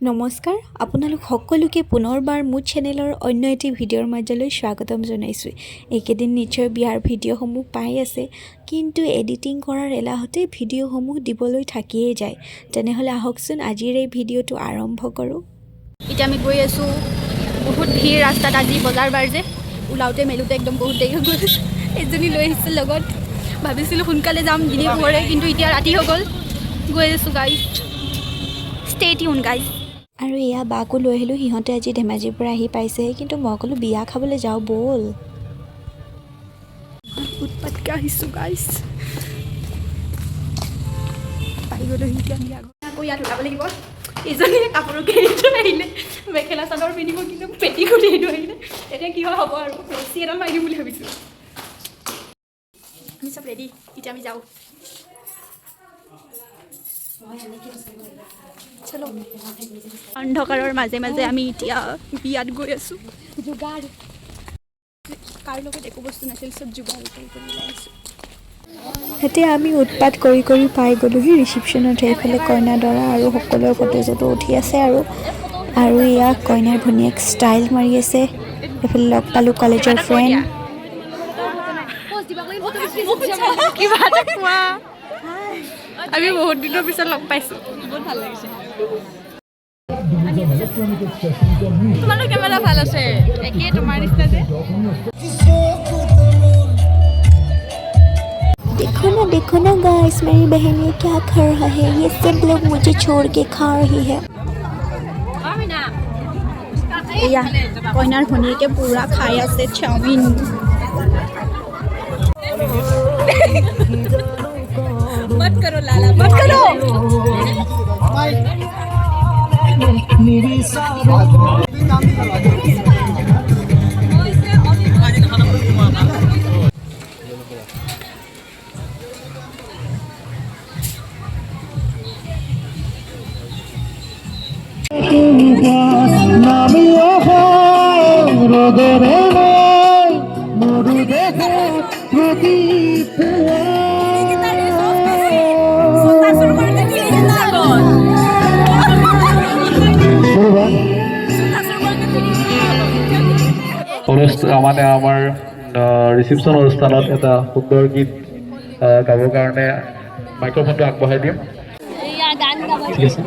নমস্কাৰ আপোনালোক সকলোকে পুনৰবাৰ মোৰ চেনেলৰ অন্য এটি ভিডিঅ'ৰ মাজলৈ স্বাগতম জনাইছোঁ। এইকেইদিন নিশ্চয় বিয়াৰ ভিডিঅ'সমূহ পাই আছে, কিন্তু এডিটিং কৰাৰ এলাহতে ভিডিঅ'সমূহ দিবলৈ থাকিয়েই যায়। তেনেহ'লে আহকচোন আজিৰ এই ভিডিঅ'টো আৰম্ভ কৰোঁ। এতিয়া আমি গৈ আছোঁ, বহুত ভিৰ ৰাস্তাত। আজি বজাৰ বাৰ যে, ওলাওঁতে মেলোঁতে একদম বহুত দেৰি হৈ গ'ল। এজনী লৈ আহিছোঁ লগত, ভাবিছিলোঁ সোনকালে যাম দিনে পোহৰে, কিন্তু এতিয়া ৰাতি হৈ গ'ল। গৈ আছোঁ গাইজ, ষ্টে টিউন গাইজ। আৰু এয়া বাকো লৈ আহিলোঁ, সিহঁতে আজি ধেমাজিৰ পৰা আহি পাইছেহে, কিন্তু মই ক'লোঁ বিয়া খাবলৈ যাওঁ ব'ল। উৎপাতকৈ আহিছোঁ গাইজ, পাই গ'লোঁ এতিয়া আমি আকৌ ইয়াত ওলাব লাগিব। ইজনীয়ে কাপোৰ কেৰি থৈ আহিলে, মেখেলা চাদৰ পিন্ধিব, কিন্তু পেটি খুলি থৈ আহিলে। এতিয়া কি হয় হ'ব আৰু, ৰছী এডাল মাৰি দিম বুলি ভাবিছোঁ। আমি চব ৰেডি, এতিয়া আমি যাওঁ। চলো, অন্ধকাৰৰ মাজে মাজে আমি এতিয়া বিয়াত গৈ আছোঁ। যোগাৰ, কাৰ লগত একো বস্তু নাছিল, চব যোগাৰ কৰি ওলাই আছোঁ। এতিয়া আমি উৎপাত কৰি কৰি পাই গ'লোহি ৰিচিপশ্যনত। সেইফালে কইনা দৰা আৰু সকলোৰে ফটো চটো উঠি আছে আৰু ইয়াক কইনাৰ ভনীয়েক ষ্টাইল মাৰি আছে। এইফালে লগ পালোঁ কলেজৰ ফ্ৰেণ্ড। কিবা এটা কোৱা, আমি বহুত দিনৰ পিছত লগ পাইছোঁ, বহুত ভাল লাগিছে। তোমালোক কেমেৰা ভাল আছে, একেই তোমাৰ নিচিনা যে। देखो ना गाइस, मेरी बहन ये क्या कर रहा है, ये सब लोग मुझे छोड़ के खा रही है। এয়া কইনাৰ ভনীয়েকে পুৰা খাই আছে চাওমিন। মত কৰো লালা, মত কৰো। মানে আমাৰ ৰিচিপশ্যন অনুষ্ঠানত এটা সুন্দৰ গীত গাবৰ কাৰণে মাইক্ৰফোনটো আগবঢ়াই দিম। ঠিক আছে।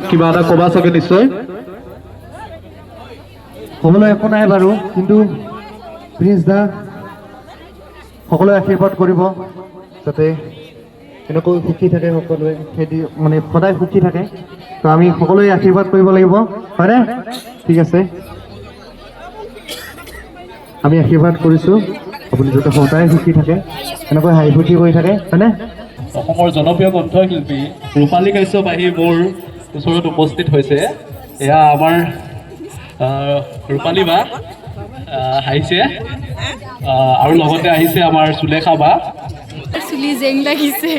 কিবা এটা ক'বা চাগে নিশ্চয় ক'বলৈ একো নাই বাৰু কিন্তু প্লিজ দা সকলোৱে আশীৰ্বাদ কৰিব যাতে এনেকৈ সুখী থাকে সকলোৱে খেতি মানে সদায় সুখী থাকে তো আমি সকলোৱে আশীৰ্বাদ কৰিব লাগিব হয়নে ঠিক আছে আমি আশীৰ্বাদ কৰিছোঁ আপুনি যাতে সদায় সুখী থাকে এনেকৈ হাঁহি ফূৰ্তি কৰি থাকে হয়নে অসমৰ জনপ্ৰিয় কণ্ঠশিল্পী ৰূপালী কাশ্যপ আহি মোৰ ওচৰত উপস্থিত হৈছে এয়া আমাৰ ৰূপালী বা আহিছে আৰু লগতে আহিছে আমাৰ সুলেখা বা চুলি জেং লাগিছে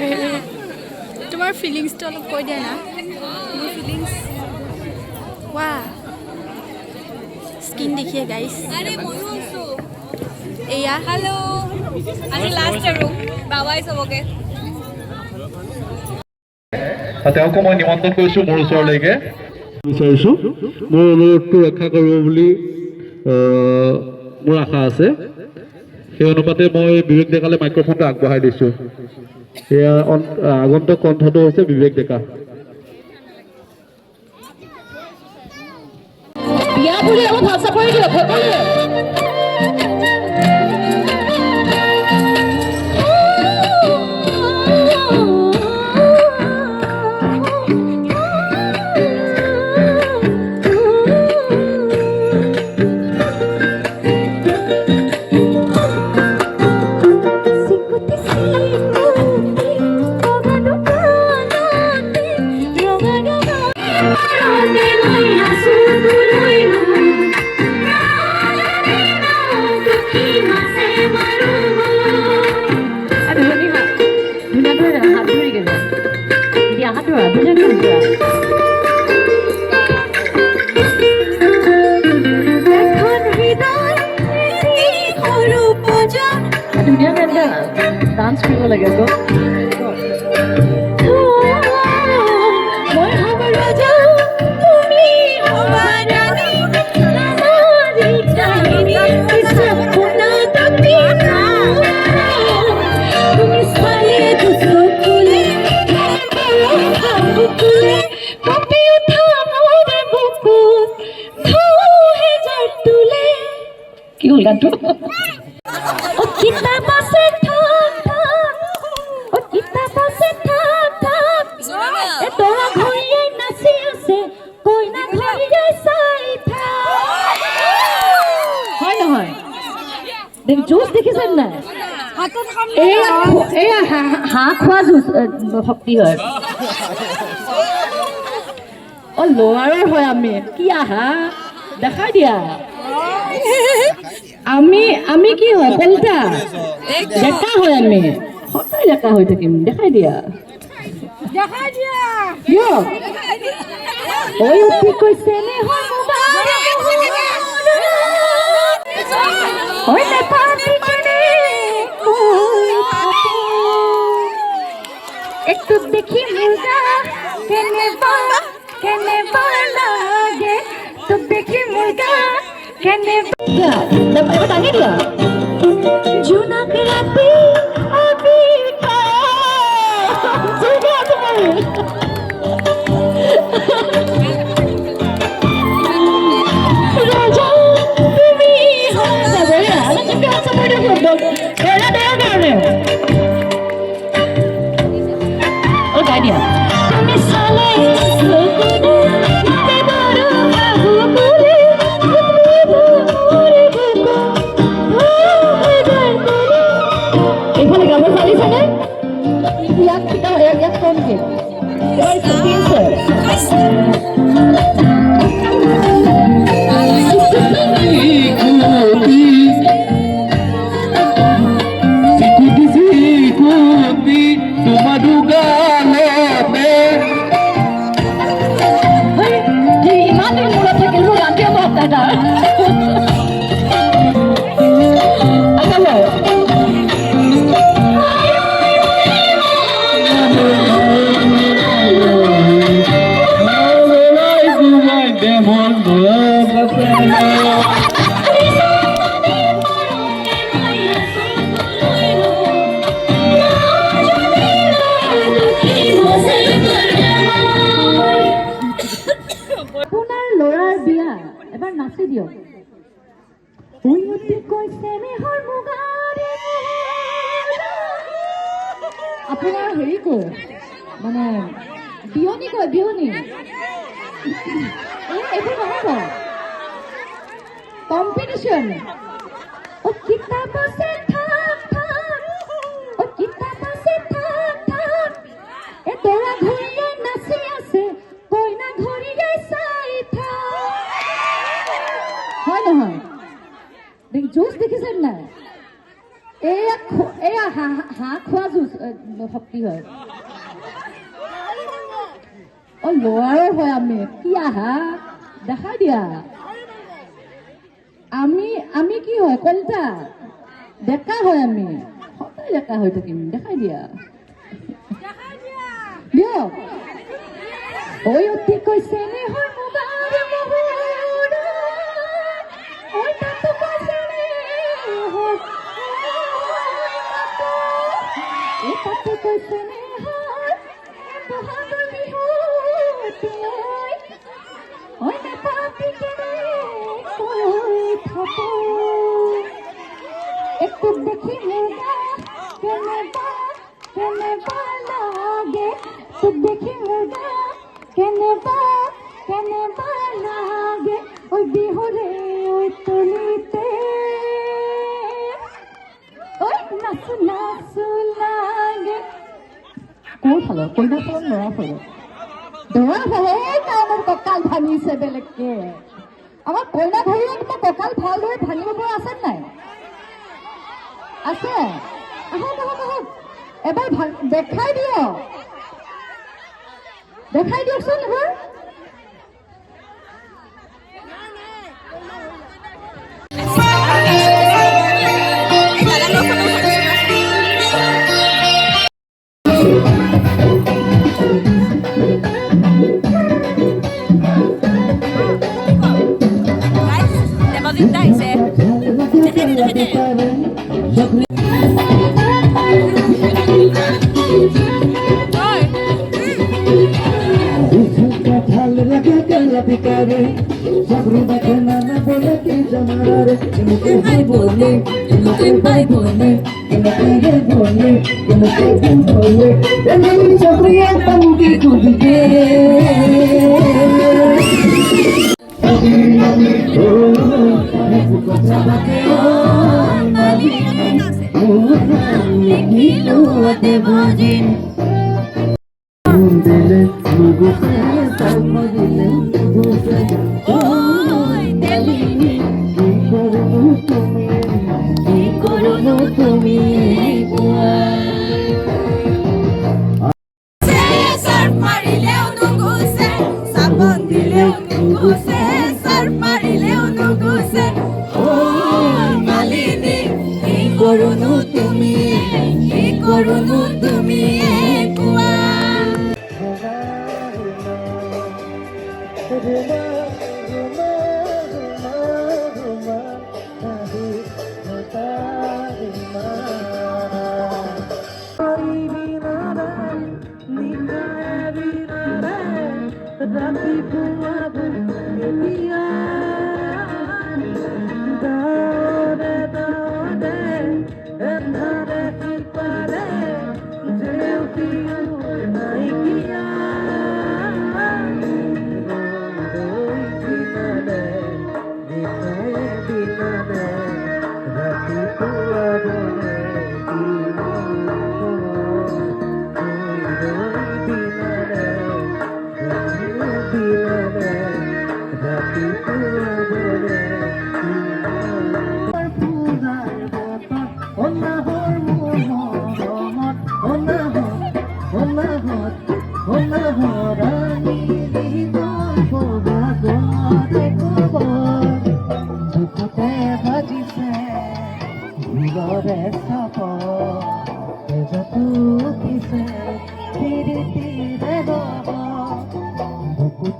তোমাৰ ফিলিংছটো অলপ কৈ দিয়া না মোৰ ফিলিংছ ৱা স্কিন দেখিয়ে গাইছ এয়া হেল্ল' আজি লাষ্ট আৰু বাবাই চবকে তেওঁকো মই নিমন্ত্ৰণ কৰিছোঁ মোৰ ওচৰলৈকে বিচাৰিছোঁ মোৰ অনুৰোধটো ৰক্ষা কৰিব বুলি মোৰ আশা আছে সেই অনুপাতে মই বিবেক ডেকালৈ মাইক্ৰফোনটো আগবঢ়াই দিছোঁ এয়া আগন্তুক কণ্ঠটো হৈছে বিবেক ডেকা বিয়া বুলি অলপ ভাষা পৰি দিয়ক সকলোৱে ডান্স কৰিব লাগে আকৌ কি হ'ল গানটো জুচ দেখিছেন নাই এয়া হাঁহ খোৱা জুচ শক্তি হয় অ ল'ৰাৰে হয় আমি কি আহা দেখাই দিয়া আমি কি হয় কলিতা ডেকা হয় আমি সদায় ডেকা হৈ থাকিম দেখাই দিয়া ঐ উঠি কৈছে নে একটু দেখি মুর্গা কেনে লাগে তো দেখি মুর্গা কেনে টাঙে দিয়া জোনাক রাতে আমি রাজা তুমি ও গাই দিয়া তুমি সালে ইমান দিন মূৰত থাকিল মোৰ গানটোৱে মনত নাই তাৰ আপোনাৰ ল'ৰাৰ বিয়া এবাৰ নাচি দিয়ক আপোনাৰ হেৰি কয় মানে বিয়নী কয় বিয়নী এইবোৰ নহ'ব কম্পিটিশ্যন কিতাপ আছে থাক থাক কিতাপ আছে থাক থাক এ দৰা ঘৰিয়ে নাচি আছে কইনা ঘৰিয়ে চাই থাক হয় নহয় জোচ দেখিছেন নাই এয়া হাঁহ খোৱা জোচ শক্তি হয় ল'ৰাৰে হয় আমি কি আহা দেখাই দিয়া আমি কি হয় কলিতা ডেকা হয় আমি সদায় ডেকা হৈ থাকিম দেখাই দিয়া দিয়ক ঐ অতিকৈ চেনেহৰ মুগাৰ মোহৰ ঐ তাতোকৈ চেনেহৰ এই তাতোকৈ চেনেহৰ বহাগৰ বিহুত ঐ নেপাতি কেনে কৈ থাকো একটু দেখি মুগা কেনেবা লাগে তোক দেখি মুগা কেনেবা লাগে ঐ বিহুৰে ঐ তলিতে ঐ নাচো নাচো লাগে কোন ফালৰ কইনা ফালৰ ল'ৰা ফালৰ দৰা ফালে কাৰণে কঁকাল ভাঙিছে বেলেগকে আমাৰ কইনা ঘৰীয়ে তোমাৰ কঁকাল ভালদৰে ভাঙিব পৰা আছে নাই আছে আহক আহক আহক এবাৰ দেখাই দিয়কচোন এবাৰ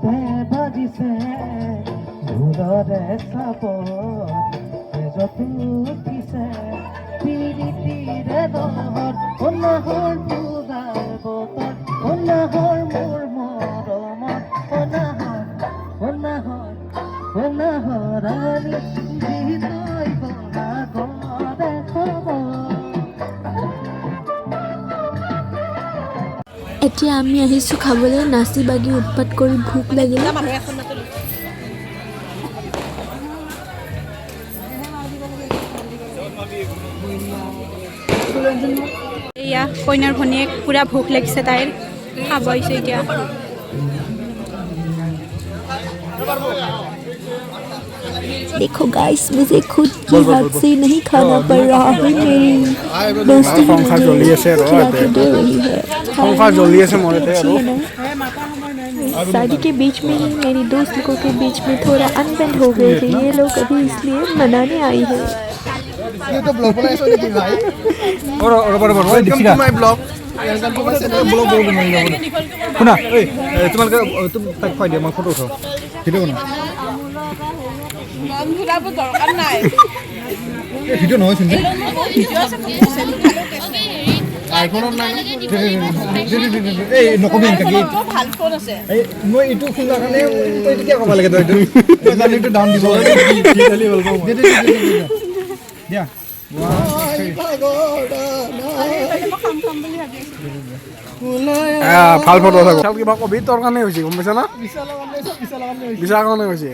মনতে বাজিছে ভুলৰে চাপত তেজতো উঠিছে পিৰিতিৰে দহত অনাহৰ পূজাৰ বতত অনাহৰ মোৰ মৰমত অনাহৰ আনি যি তই বৰা গৰে খবৰ এতিয়া আমি আহিছোঁ খাবলৈ নাচি বাগি উৎপাত কৰি ভোক লাগিলে এয়া কইনাৰ ভনীয়েক পুৰা ভোক লাগিছে তাইৰ খাব আহিছে এতিয়া देखो गाइस मुझे खुद की हाथ से नहीं खाना पड़ रहा है मेरी दोस्ती সংসাৰ জ্বলি আছে खिला के दे रही है সংসাৰ জ্বলি আছে মৰতে আৰু शादी के बीच में ही मेरी दोस्त लोगों के बीच में थोड़ा अनबन हो गए थे ये लोग अभी इसलिए मनाने आई है ये तो ब्लॉग बनाइছ নেকি ভাই ৰবা welcome to my blog welcome to my channel blog বনাই যাব শুনা এই তোমালোকে তুমি তাক খুৱাই দিয়া মই ফটো উঠাও ভিডিঅ' বনাও মন ঘূৰাব দৰকাৰ নাই এই ভিডিঅ' নহয় চিন্তা আইফোনত নাই এই নকবি কাকি ভাল ফোন আছে এই মই ইটো খুলাৰ কাৰণে তই কি ক'ব লাগে তই এইটো ডাউন দিব ডিটেইলি ওয়েলকাম দিয়া ভাল ফটো থাকো চাল কিবা কবি তোৰ কাৰণে হৈছে গম পাইছা না বিশাল কাৰণে হৈছে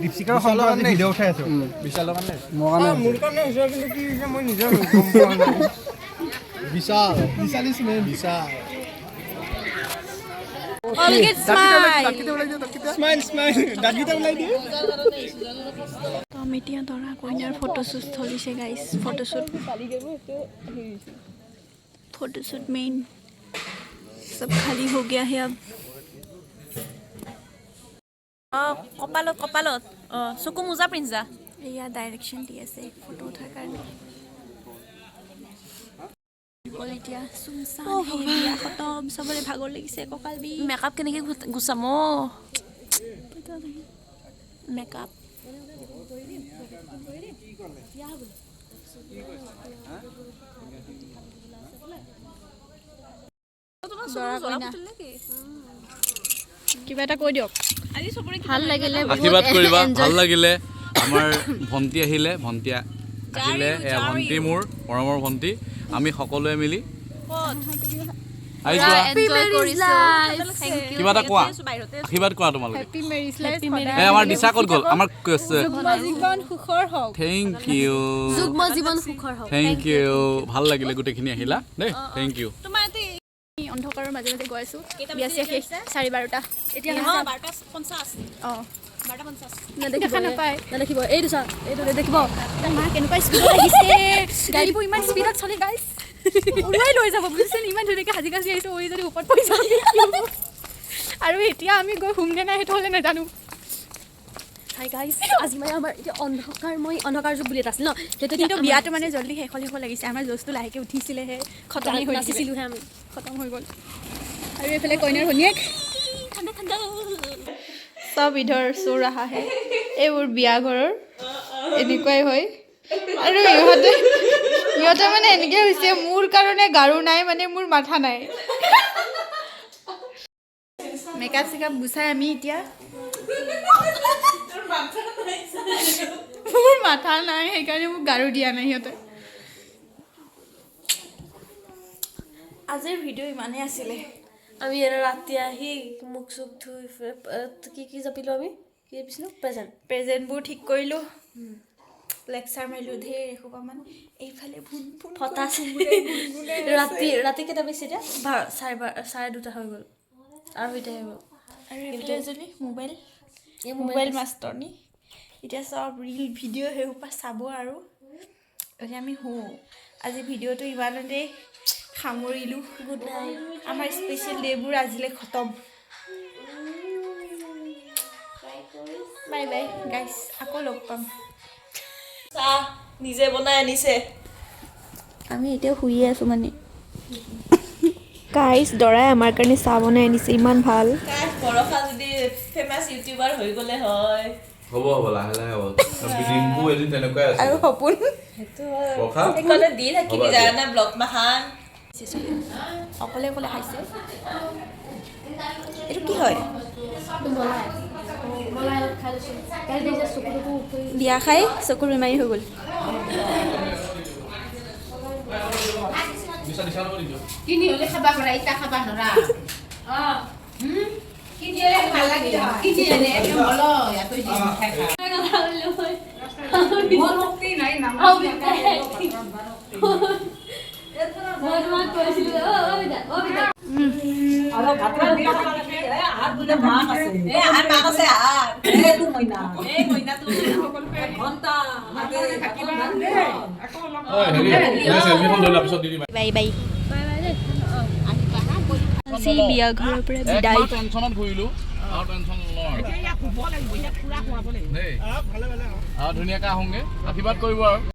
দীপশিকাৰ সংসাৰ ভিডিঅ' উঠাই আছো বিশালৰ কাৰণে মোৰ কাৰণে হৈছে কিন্তু কি হৈছে মই নিজে গম পোৱা নাই বিশাল ইজ মেন বিশাল অলগেট স্মাইল দাগিটা ওলাই দিয়ে তো আমি এতিয়া দৰা কইনাৰ ফটোশ্বুট চলিছে গাইছ फोटोशूट मेन सब खाली हो गया है अब কপালত চকু মোজা পিন্ধা এয়া ডাইৰেকশ্যন দি আছে ফটো উঠাৰ কাৰণে এতিয়া চুমচান বিয়া খতম চবৰে ভাগৰ লাগিছে কঁকাল বিষ মেকআপ কেনেকৈ গুচাম মেকআপ কিবা এটা কৈ দিয়ক ভাল লাগিলে আশীৰ্বাদ কৰিবা ভাল লাগিলে আমাৰ ভণ্টি আহিলে এয়া ভণ্টি মোৰ মৰমৰ ভণ্টি আমি সকলোৱে মিলি কিবা এটা কোৱা আশীৰ্বাদ কোৱা তোমালোকে আমাৰ দিশা ক'ত গ'ল আমাৰ থেংক ইউ ভাল লাগিলে গোটেইখিনি আহিলা দেই থেংক ইউ অন্ধকাৰৰ মাজে মাজে গৈ আছো বিয়া চিয়া শেষ 12:30 এতিয়া 12:50 দেখা নাপায় নেদেখিব এইটো চা এইটো দেখিব মা কেনেকুৱা স্পীডত আহিছে গাড়ীবোৰ ইমান স্পীডত চলে গাইছ উৰুৱাই লৈ যাব বুজিছে ইমান ধুনীয়াকৈ সাজি কাজি আহিছে ওই যদি ওপৰত পৰি যাওঁ আৰু এতিয়া আমি গৈ হুমনে নাই সেইটো হ'লে নাজানো হাই গাইছ আজি মানে আমাৰ এতিয়া অন্ধকাৰ যুগ বুলি এটা আছিল ন সেইটো কিন্তু বিয়াটো মানে জল্দি শেষ হ'ব লাগিছে আমাৰ জোচটো লাহেকৈ উঠিছিলেহে খতম হৈ নাচিছিলোঁহে আমি খতম হৈ গ'ল আৰু এইফালে কইনাৰ ভনীয়েক চব ইধৰ চোৰ আহাহে এইবোৰ বিয়া ঘৰৰ এনেকুৱাই হয় আৰু ইহঁতে মানে এনেকৈ হৈছে মোৰ কাৰণে গাৰু নাই মানে মোৰ মাথা নাই মেকআপ চেকআপ গুচাই আমি এতিয়া মোৰ মাথা নাই সেইকাৰণে মোক গাৰু দিয়া নাই সিহঁতে আজিৰ ভিডিঅ' ইমানেই আছিলে আমি ৰাতি আহি মুখ চুখ ধুই কি জাপিলোঁ আমি কি জাপিছিলোঁ প্ৰেজেণ্টবোৰ ঠিক কৰিলোঁ লেকচাৰ মাৰিলোঁ ধেৰ এসোপামান এইফালে ফটা ৰাতি কেইটা বেছি এতিয়া 2:30 হৈ গ'ল আৰু হৈ গ'ল আৰু এইফালে এজনী মোবাইল মাষ্টৰনী এতিয়া চব ৰিল ভিডিঅ' সেইসোপা চাব আৰু এতিয়া আমি আজি ভিডিঅ'টো ইমানতে সামৰিলোঁ গুড নাইট আমাৰ স্পেচিয়েল ডে'বোৰ আজিলৈ খতম বাই বাই গাইছ আকৌ লগ পাম চাহ নিজে বনাই আনিছে আমি এতিয়া শুয়ে আছোঁ মানে গাইজ দৰাই আমাৰ কাৰণে চাহ বনাই আনিছে ইমান ভাল বৰষা যদি ফেমাছ ইউটিউবাৰ হৈ গ'লে হয় হ'ব লাহে লাহে হ'ব ৰিম্পু এদিন তেনেকুৱাই আছে আৰু সপোন সেইটো হয় সেইকাৰণে দি থাকিবি জানা ব্লগ মাখান অকলে অকলে খাইছে এইটো কি হয় বিয়া খাই চকুৰ বেমাৰী হৈ গ'ল কিনি হলে খাবা পাৰা ইটা খাবা নৰা কিনি হলে ভাল লাগে কিনি হলে একদম ভালো এত দিন খাই মোৰ মুক্তি নাই নাম বাই বাই আজি বিয়া ঘৰৰ পৰা বিদায় টেনচনত ঘূৰিলো আৰু টেনচন নলওঁ আৰু ধুনীয়াকৈ আহোঁগৈ আশীৰ্বাদ কৰিব আৰু